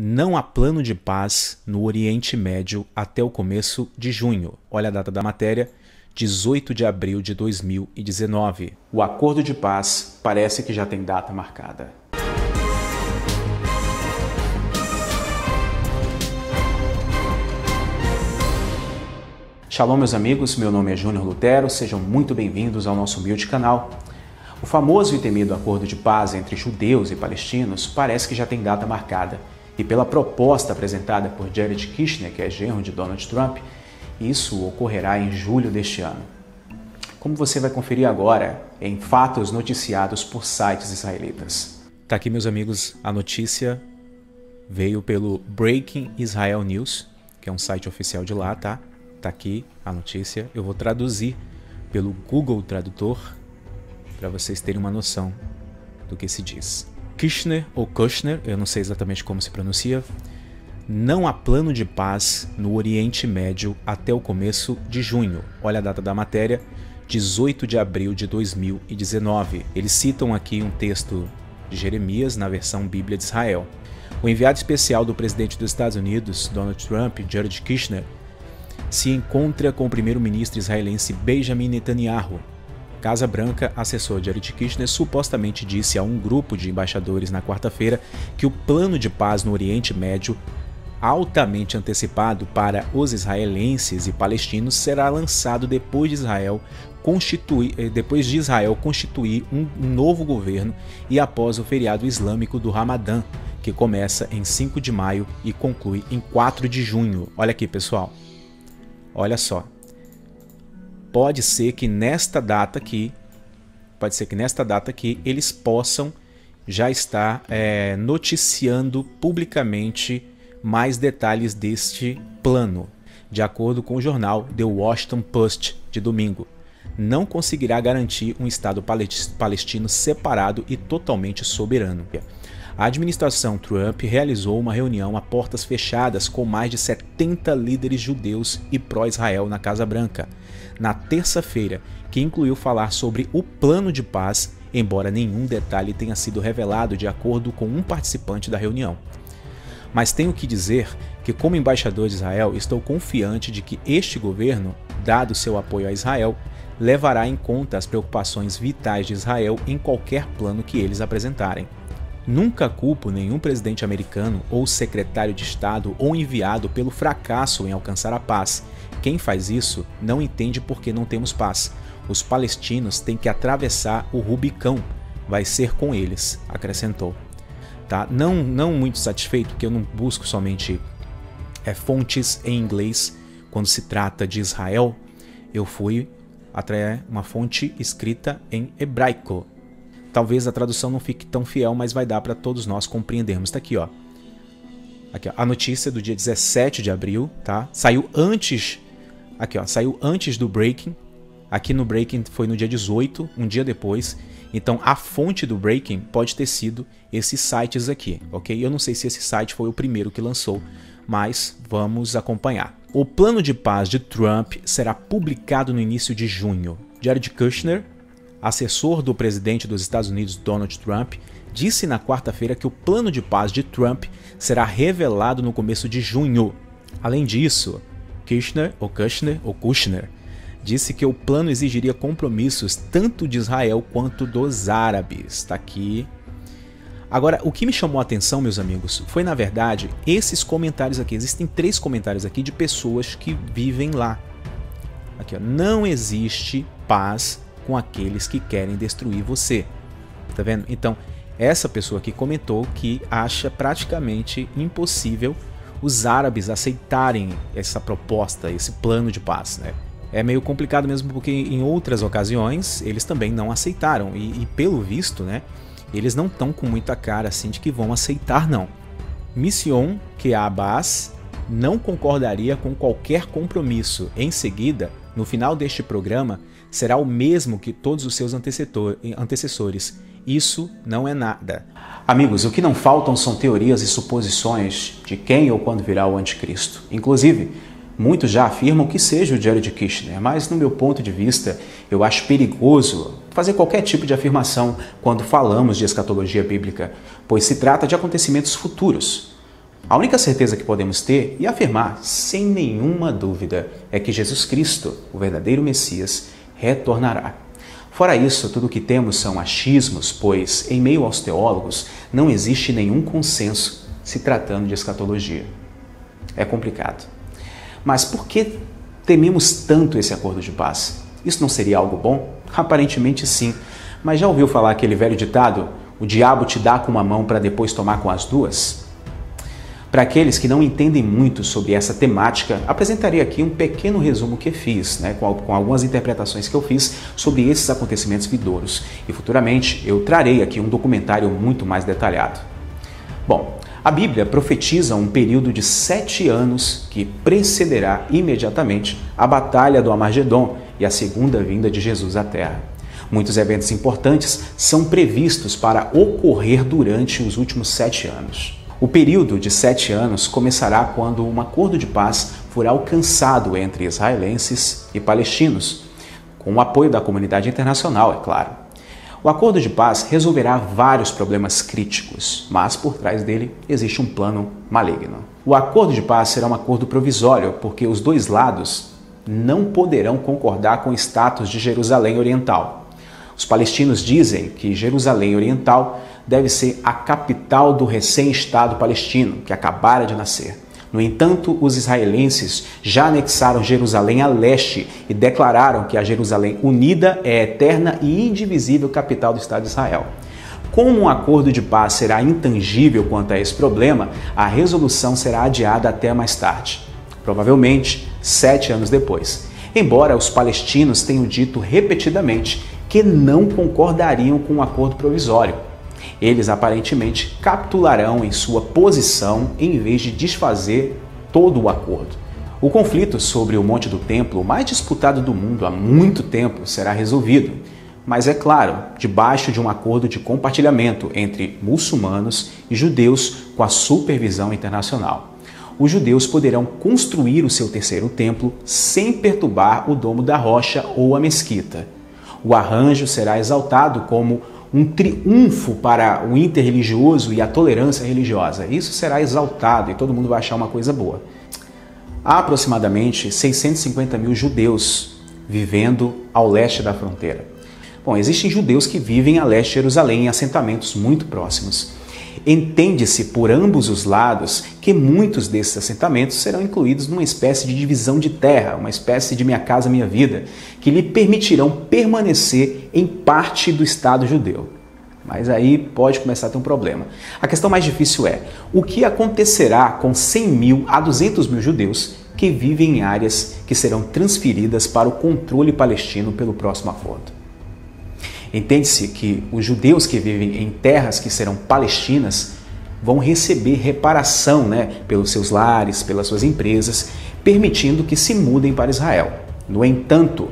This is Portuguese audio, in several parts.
Não há plano de paz no Oriente Médio até o começo de junho. Olha a data da matéria, 18 de abril de 2019. O acordo de paz parece que já tem data marcada. Shalom, meus amigos, meu nome é Júnior Lutero, sejam muito bem-vindos ao nosso humilde canal. O famoso e temido acordo de paz entre judeus e palestinos parece que já tem data marcada. E pela proposta apresentada por Jared Kushner, que é genro de Donald Trump, isso ocorrerá em julho deste ano. Como você vai conferir agora em fatos noticiados por sites israelitas. Tá aqui, meus amigos, a notícia veio pelo Breaking Israel News, que é um site oficial de lá, tá? Tá aqui a notícia. Eu vou traduzir pelo Google Tradutor para vocês terem uma noção do que se diz. Kushner ou Kushner, eu não sei exatamente como se pronuncia. Não há plano de paz no Oriente Médio até o começo de junho. Olha a data da matéria, 18 de abril de 2019. Eles citam aqui um texto de Jeremias na versão Bíblia de Israel. O enviado especial do presidente dos Estados Unidos, Donald Trump, Jared Kushner, se encontra com o primeiro-ministro israelense Benjamin Netanyahu. Casa Branca, assessor de Jared Kushner, supostamente disse a um grupo de embaixadores na quarta-feira que o plano de paz no Oriente Médio, altamente antecipado para os israelenses e palestinos, será lançado depois de Israel constituir um novo governo e após o feriado islâmico do Ramadã, que começa em 5 de maio e conclui em 4 de junho. Olha aqui, pessoal. Olha só. Pode ser que nesta data aqui eles possam já estar noticiando publicamente mais detalhes deste plano. De acordo com o jornal The Washington Post de domingo, não conseguirá garantir um Estado palestino separado e totalmente soberano. A administração Trump realizou uma reunião a portas fechadas com mais de 70 líderes judeus e pró-Israel na Casa Branca, na terça-feira, que incluiu falar sobre o plano de paz, embora nenhum detalhe tenha sido revelado de acordo com um participante da reunião. Mas tenho que dizer que, como embaixador de Israel, estou confiante de que este governo, dado seu apoio a Israel, levará em conta as preocupações vitais de Israel em qualquer plano que eles apresentarem. Nunca culpo nenhum presidente americano ou secretário de Estado ou enviado pelo fracasso em alcançar a paz. Quem faz isso não entende por que não temos paz. Os palestinos têm que atravessar o Rubicão. Vai ser com eles, acrescentou. Tá? Não muito satisfeito, porque eu não busco somente fontes em inglês quando se trata de Israel. Eu fui até uma fonte escrita em hebraico. Talvez a tradução não fique tão fiel, mas vai dar para todos nós compreendermos. Está aqui, ó. Aqui, ó. A notícia do dia 17 de abril, tá? Saiu antes do Breaking. Aqui no Breaking foi no dia 18, um dia depois. Então a fonte do Breaking pode ter sido esses sites aqui, ok? Eu não sei se esse site foi o primeiro que lançou, mas vamos acompanhar. O plano de paz de Trump será publicado no início de junho. Jared Kushner, assessor do presidente dos Estados Unidos, Donald Trump, disse na quarta-feira que o plano de paz de Trump será revelado no começo de junho. Além disso, Kushner disse que o plano exigiria compromissos tanto de Israel quanto dos árabes. Está aqui. Agora, o que me chamou a atenção, meus amigos, foi, na verdade, esses comentários aqui. Existem 3 comentários aqui de pessoas que vivem lá. Aqui, ó. Não existe paz com aqueles que querem destruir você. Tá vendo? Então, essa pessoa aqui comentou que acha praticamente impossível os árabes aceitarem essa proposta, esse plano de paz, né? É meio complicado mesmo porque em outras ocasiões eles também não aceitaram e pelo visto, né, eles não estão com muita cara assim de que vão aceitar, não. Mission que Abbas não concordaria com qualquer compromisso. Em seguida, no final deste programa, será o mesmo que todos os seus antecessores. Isso não é nada. Amigos, o que não faltam são teorias e suposições de quem ou quando virá o anticristo. Inclusive, muitos já afirmam que seja o Jared Kushner, mas no meu ponto de vista, eu acho perigoso fazer qualquer tipo de afirmação quando falamos de escatologia bíblica, pois se trata de acontecimentos futuros. A única certeza que podemos ter e afirmar, sem nenhuma dúvida, é que Jesus Cristo, o verdadeiro Messias, retornará. Fora isso, tudo o que temos são achismos, pois, em meio aos teólogos, não existe nenhum consenso se tratando de escatologia. É complicado. Mas por que tememos tanto esse acordo de paz? Isso não seria algo bom? Aparentemente sim. Mas já ouviu falar aquele velho ditado? O diabo te dá com uma mão para depois tomar com as duas? Para aqueles que não entendem muito sobre essa temática, apresentarei aqui um pequeno resumo que fiz, com algumas interpretações que eu fiz sobre esses acontecimentos vindouros. E futuramente eu trarei aqui um documentário muito mais detalhado. Bom, a Bíblia profetiza um período de 7 anos que precederá imediatamente a Batalha do Armagedon e a segunda vinda de Jesus à Terra. Muitos eventos importantes são previstos para ocorrer durante os últimos 7 anos. O período de 7 anos começará quando um acordo de paz for alcançado entre israelenses e palestinos, com o apoio da comunidade internacional, é claro. O acordo de paz resolverá vários problemas críticos, mas por trás dele existe um plano maligno. O acordo de paz será um acordo provisório, porque os dois lados não poderão concordar com o status de Jerusalém Oriental. Os palestinos dizem que Jerusalém Oriental deve ser a capital do recém-estado palestino, que acabara de nascer. No entanto, os israelenses já anexaram Jerusalém a leste e declararam que a Jerusalém unida é a eterna e indivisível capital do Estado de Israel. Como um acordo de paz será intangível quanto a esse problema, a resolução será adiada até mais tarde, provavelmente 7 anos depois. Embora os palestinos tenham dito repetidamente que não concordariam com o acordo provisório. Eles aparentemente capitularão em sua posição em vez de desfazer todo o acordo. O conflito sobre o Monte do Templo, o mais disputado do mundo há muito tempo, será resolvido, mas é claro, debaixo de um acordo de compartilhamento entre muçulmanos e judeus com a supervisão internacional. Os judeus poderão construir o seu terceiro templo sem perturbar o Domo da Rocha ou a mesquita. O arranjo será exaltado como um triunfo para o interreligioso e a tolerância religiosa. Isso será exaltado e todo mundo vai achar uma coisa boa. Há aproximadamente 650 mil judeus vivendo ao leste da fronteira. Bom, existem judeus que vivem a leste de Jerusalém em assentamentos muito próximos. Entende-se por ambos os lados que muitos desses assentamentos serão incluídos numa espécie de divisão de terra, uma espécie de minha casa, minha vida, que lhe permitirão permanecer em parte do Estado judeu. Mas aí pode começar a ter um problema. A questão mais difícil é, o que acontecerá com 100 mil a 200 mil judeus que vivem em áreas que serão transferidas para o controle palestino pelo próximo acordo? Entende-se que os judeus que vivem em terras que serão palestinas vão receber reparação, pelos seus lares, pelas suas empresas, permitindo que se mudem para Israel. No entanto,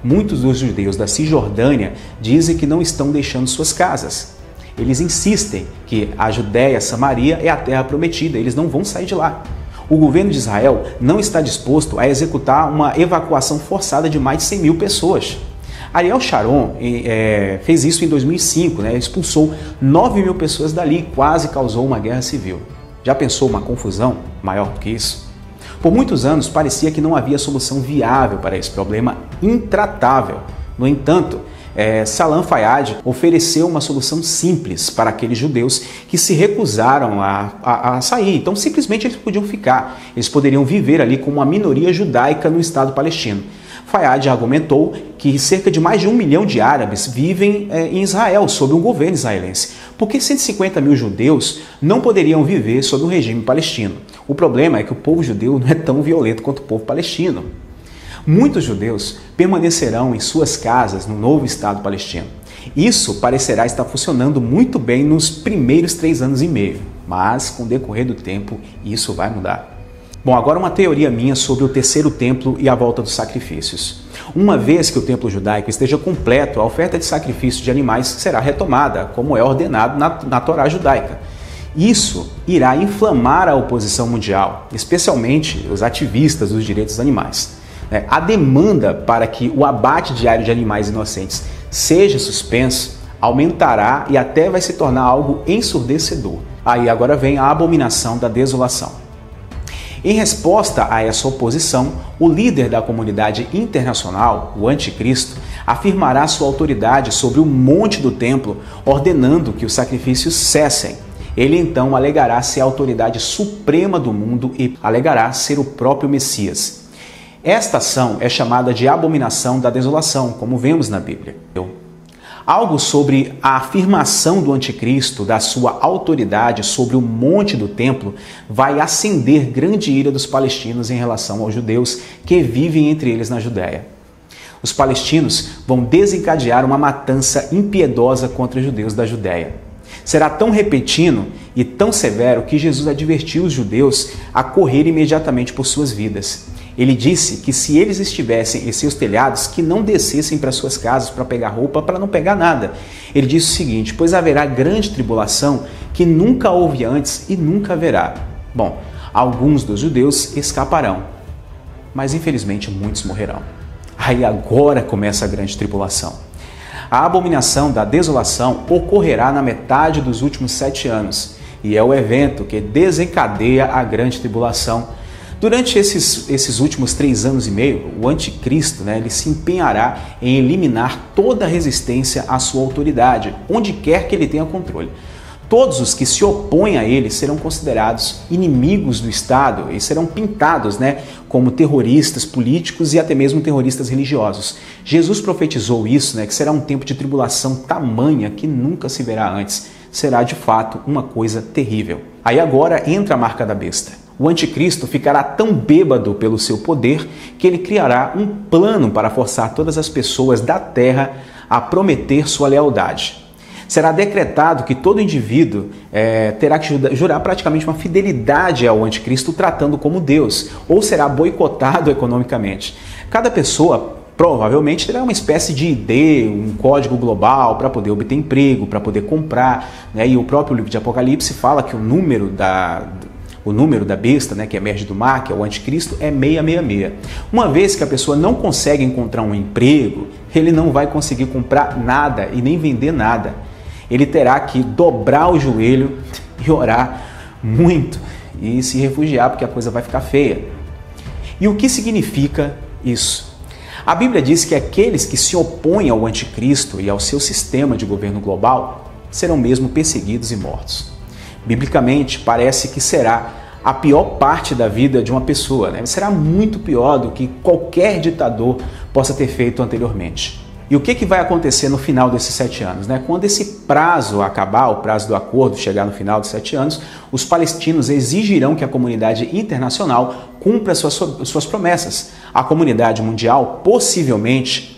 muitos dos judeus da Cisjordânia dizem que não estão deixando suas casas. Eles insistem que a Judéia, Samaria é a terra prometida, eles não vão sair de lá. O governo de Israel não está disposto a executar uma evacuação forçada de mais de 100 mil pessoas. Ariel Sharon fez isso em 2005, expulsou 9 mil pessoas dali, quase causou uma guerra civil. Já pensou uma confusão maior do que isso? Por muitos anos parecia que não havia solução viável para esse problema intratável. No entanto, Salam Fayyad ofereceu uma solução simples para aqueles judeus que se recusaram a sair. Então, simplesmente eles podiam ficar. Eles poderiam viver ali como uma minoria judaica no Estado palestino. Fayyad argumentou que cerca de mais de 1 milhão de árabes vivem em Israel, sob um governo israelense. Por que 150 mil judeus não poderiam viver sob o regime palestino? O problema é que o povo judeu não é tão violento quanto o povo palestino. Muitos judeus permanecerão em suas casas no novo Estado palestino. Isso parecerá estar funcionando muito bem nos primeiros 3 anos e meio, mas com o decorrer do tempo isso vai mudar. Bom, agora uma teoria minha sobre o terceiro templo e a volta dos sacrifícios. Uma vez que o templo judaico esteja completo, a oferta de sacrifício de animais será retomada, como é ordenado na Torá judaica. Isso irá inflamar a oposição mundial, especialmente os ativistas dos direitos dos animais. A demanda para que o abate diário de animais inocentes seja suspenso aumentará e até vai se tornar algo ensurdecedor. Aí agora vem a abominação da desolação. Em resposta a essa oposição, o líder da comunidade internacional, o anticristo, afirmará sua autoridade sobre o monte do templo, ordenando que os sacrifícios cessem. Ele então alegará ser a autoridade suprema do mundo e alegará ser o próprio Messias. Esta ação é chamada de abominação da desolação, como vemos na Bíblia. Algo sobre a afirmação do anticristo, da sua autoridade sobre o monte do templo, vai acender grande ira dos palestinos em relação aos judeus que vivem entre eles na Judéia. Os palestinos vão desencadear uma matança impiedosa contra os judeus da Judéia. Será tão repentino e tão severo que Jesus advertiu os judeus a correr imediatamente por suas vidas. Ele disse que se eles estivessem em seus telhados, que não descessem para suas casas para pegar roupa, para não pegar nada. Ele disse o seguinte: pois haverá grande tribulação que nunca houve antes e nunca haverá. Bom, alguns dos judeus escaparão, mas infelizmente muitos morrerão. Aí agora começa a grande tribulação. A abominação da desolação ocorrerá na metade dos últimos 7 anos e é o evento que desencadeia a grande tribulação. Durante esses últimos 3 anos e meio, o anticristo, ele se empenhará em eliminar toda a resistência à sua autoridade, onde quer que ele tenha controle. Todos os que se opõem a ele serão considerados inimigos do Estado e serão pintados como terroristas políticos e até mesmo terroristas religiosos. Jesus profetizou isso, que será um tempo de tribulação tamanha que nunca se verá antes. Será de fato uma coisa terrível. Aí agora entra a marca da besta. O anticristo ficará tão bêbado pelo seu poder que ele criará um plano para forçar todas as pessoas da terra a prometer sua lealdade. Será decretado que todo indivíduo terá que jurar praticamente uma fidelidade ao anticristo, tratando como Deus, ou será boicotado economicamente. Cada pessoa provavelmente terá uma espécie de ID, um código global para poder obter emprego, para poder comprar, e o próprio livro de Apocalipse fala que o número da besta, que emerge do mar, que é o anticristo, é 666. Uma vez que a pessoa não consegue encontrar um emprego, ele não vai conseguir comprar nada e nem vender nada. Ele terá que dobrar o joelho e orar muito e se refugiar, porque a coisa vai ficar feia. E o que significa isso? A Bíblia diz que aqueles que se opõem ao anticristo e ao seu sistema de governo global serão mesmo perseguidos e mortos. Biblicamente, parece que será a pior parte da vida de uma pessoa, Será muito pior do que qualquer ditador possa ter feito anteriormente. E o que vai acontecer no final desses 7 anos? Quando esse prazo acabar, o prazo do acordo chegar no final dos 7 anos, os palestinos exigirão que a comunidade internacional cumpra suas promessas. A comunidade mundial possivelmente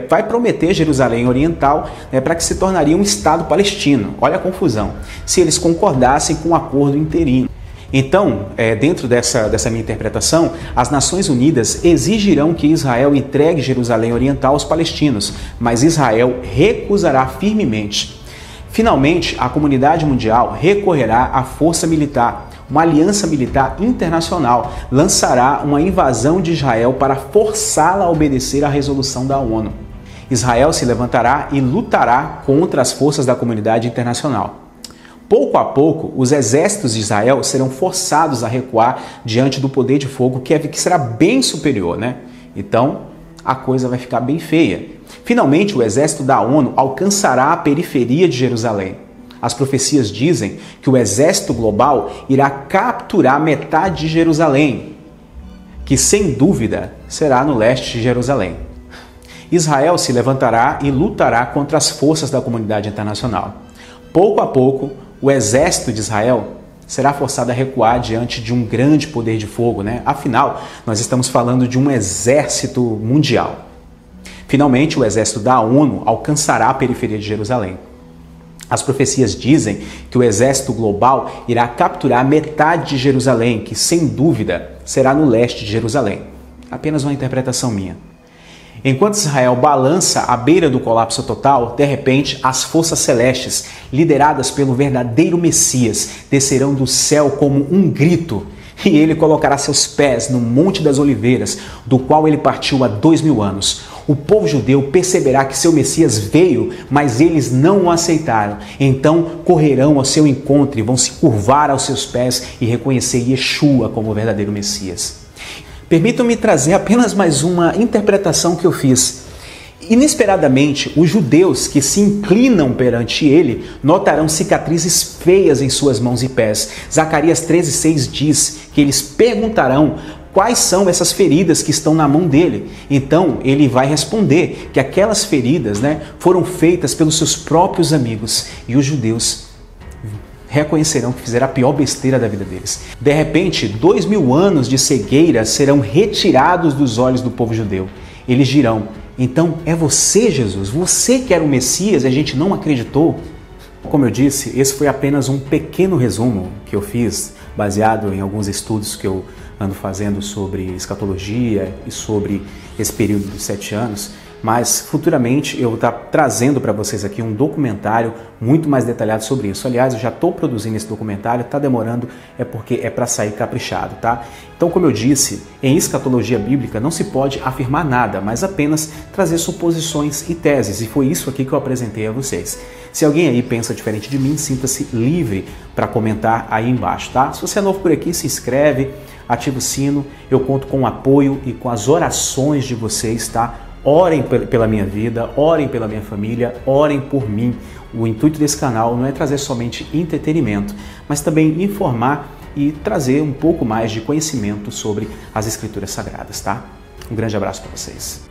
vai prometer Jerusalém Oriental para que se tornaria um Estado palestino. Olha a confusão. Se eles concordassem com o acordo interino. Então, dentro dessa minha interpretação, as Nações Unidas exigirão que Israel entregue Jerusalém Oriental aos palestinos, mas Israel recusará firmemente. Finalmente, a comunidade mundial recorrerá à força militar. Uma aliança militar internacional lançará uma invasão de Israel para forçá-la a obedecer à resolução da ONU. Israel se levantará e lutará contra as forças da comunidade internacional. Pouco a pouco, os exércitos de Israel serão forçados a recuar diante do poder de fogo que será bem superior, Então, a coisa vai ficar bem feia. Finalmente, o exército da ONU alcançará a periferia de Jerusalém. As profecias dizem que o exército global irá capturar metade de Jerusalém, que sem dúvida será no leste de Jerusalém. Israel se levantará e lutará contra as forças da comunidade internacional. Pouco a pouco, o exército de Israel será forçado a recuar diante de um grande poder de fogo, Afinal, nós estamos falando de um exército mundial. Finalmente, o exército da ONU alcançará a periferia de Jerusalém. As profecias dizem que o exército global irá capturar metade de Jerusalém, que sem dúvida será no leste de Jerusalém. Apenas uma interpretação minha. Enquanto Israel balança à beira do colapso total, de repente, as forças celestes, lideradas pelo verdadeiro Messias, descerão do céu como um grito E ele colocará seus pés no Monte das Oliveiras, do qual ele partiu há 2000 anos. O povo judeu perceberá que seu Messias veio, mas eles não o aceitaram. Então correrão ao seu encontro e vão se curvar aos seus pés e reconhecer Yeshua como o verdadeiro Messias. Permitam-me trazer apenas mais uma interpretação que eu fiz. Inesperadamente, os judeus que se inclinam perante ele notarão cicatrizes feias em suas mãos e pés. Zacarias 13,6 diz que eles perguntarão quais são essas feridas que estão na mão dele. Então ele vai responder que aquelas feridas, foram feitas pelos seus próprios amigos, e os judeus reconhecerão que fizeram a pior besteira da vida deles. De repente, 2000 anos de cegueira serão retirados dos olhos do povo judeu. Eles dirão: então é você, Jesus, você que era o Messias e a gente não acreditou? Como eu disse, esse foi apenas um pequeno resumo que eu fiz, baseado em alguns estudos que eu ando fazendo sobre escatologia e sobre esse período dos 7 anos, mas futuramente eu vou estar trazendo para vocês aqui um documentário muito mais detalhado sobre isso. Aliás, eu já estou produzindo esse documentário, está demorando, é porque é para sair caprichado, tá? Então, como eu disse, em escatologia bíblica não se pode afirmar nada, mas apenas trazer suposições e teses, e foi isso aqui que eu apresentei a vocês. Se alguém aí pensa diferente de mim, sinta-se livre para comentar aí embaixo, tá? Se você é novo por aqui, se inscreve, ativa o sino, eu conto com o apoio e com as orações de vocês, tá? Orem pela minha vida, orem pela minha família, orem por mim. O intuito desse canal não é trazer somente entretenimento, mas também informar e trazer um pouco mais de conhecimento sobre as Escrituras Sagradas, tá? Um grande abraço para vocês.